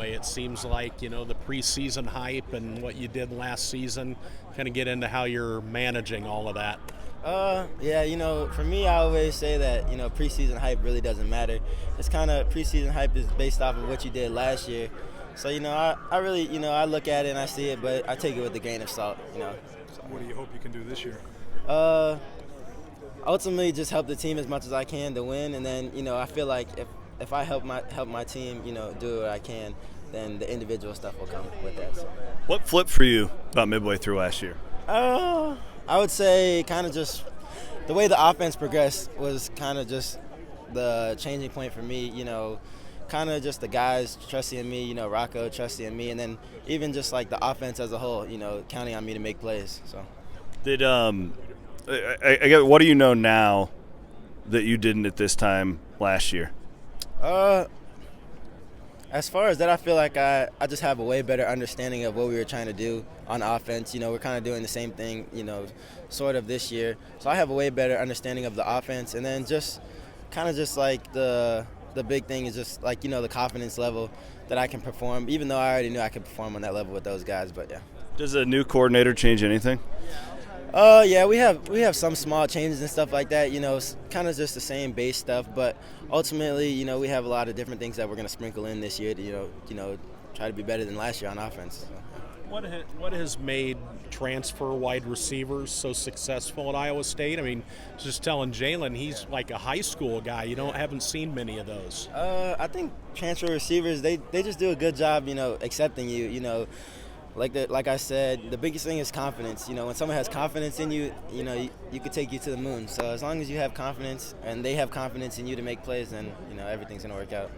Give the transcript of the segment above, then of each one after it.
Midway. It seems like, the preseason hype and what you did last season, kind of get into how you're managing all of that. Yeah, for me, I always say that, preseason hype really doesn't matter. It's kind of preseason hype is based off of what you did last year. So, I really, I look at it and I see it, but I take it with a grain of salt, So. What do you hope you can do this year? Ultimately, just help the team as much as I can to win. And then, I feel like if I help my team, do what I can, then the individual stuff will come with that. So. What flipped for you about midway through last year? I would say kind of just the way the offense progressed was kind of just the changing point for me, kind of just the guys trusting in me, Rocco trusting in me, and then even just like the offense as a whole, counting on me to make plays. So, I get, what do you know now that you didn't at this time last year? As far as that, I feel like I just have a way better understanding of what we were trying to do on offense. We're kind of doing the same thing, sort of this year. So I have a way better understanding of the offense. And then just kind of just like the big thing is just like, the confidence level that I can perform, even though I already knew I could perform on that level with those guys. But, yeah. Does a new coordinator change anything? Yeah, we have some small changes and stuff like that. Kind of just the same base stuff, but ultimately, we have a lot of different things that we're going to sprinkle in this year to, try to be better than last year on offense. So. What has made transfer wide receivers so successful at Iowa State? I mean, just telling Jaylen, he's like a high school guy. Haven't seen many of those. I think transfer receivers, they just do a good job, accepting you, Like I said, the biggest thing is confidence. When someone has confidence in you, you could take you to the moon. So as long as you have confidence and they have confidence in you to make plays, then, everything's going to work out.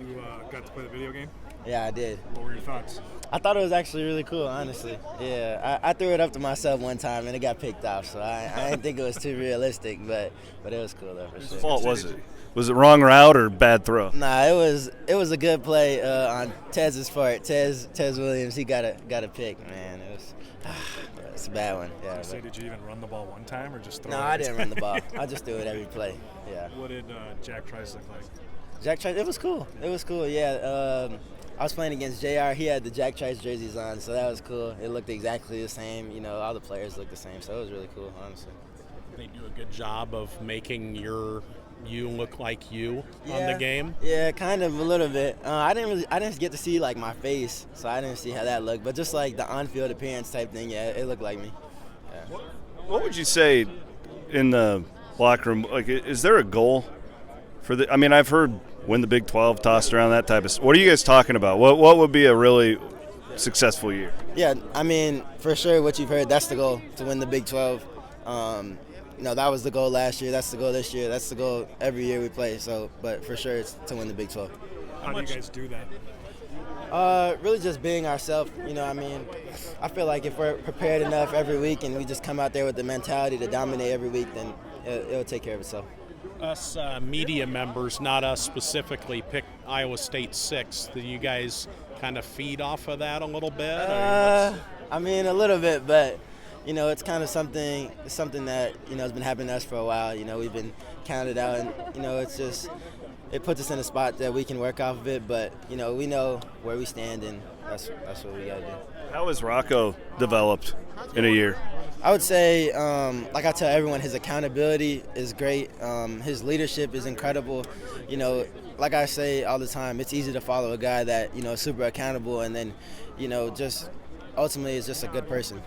You got to play the video game? Yeah, I did. What were your thoughts? I thought it was actually really cool, honestly. Yeah, I threw it up to myself one time and it got picked off, so I didn't think it was too realistic, but it was cool though, for sure. Whose fault was it? Was it wrong route or bad throw? Nah, it was a good play on Tez's part. Tez Williams, he got a pick, man. It's a bad one. Yeah. Did you even run the ball one time or just throw it? No, I didn't run the ball. I just threw it every play. Yeah. What did Jack Trice look like? Jack Trice, it was cool. Yeah. I was playing against JR. He had the Jack Trice jerseys on, so that was cool. It looked exactly the same. All the players looked the same, so it was really cool, honestly. They do a good job of making you look like you on the game. Yeah, kind of a little bit. I didn't get to see like my face, so I didn't see how that looked. But just like the on-field appearance type thing, yeah, it looked like me. Yeah. What would you say in the locker room? Like, is there a goal for the? I mean, I've heard win the Big 12, tossed around, that type of stuff. What are you guys talking about? What would be a really successful year? Yeah, I mean, for sure, what you've heard, that's the goal, to win the Big 12. That was the goal last year. That's the goal this year. That's the goal every year we play. So, but for sure, it's to win the Big 12. How do you guys do that? Really just being ourselves. I feel like if we're prepared enough every week and we just come out there with the mentality to dominate every week, then it'll take care of itself. Us media members, not us specifically, picked Iowa State 6th. Do you guys kind of feed off of that a little bit? A little bit, but it's kind of something that has been happening to us for a while. We've been counted out, and it puts us in a spot that we can work off of it. But we know where we stand, and that's what we gotta do. How has Rocco developed in a year? I would say, like I tell everyone, his accountability is great. His leadership is incredible. Like I say all the time, it's easy to follow a guy that is super accountable, and then just ultimately is just a good person.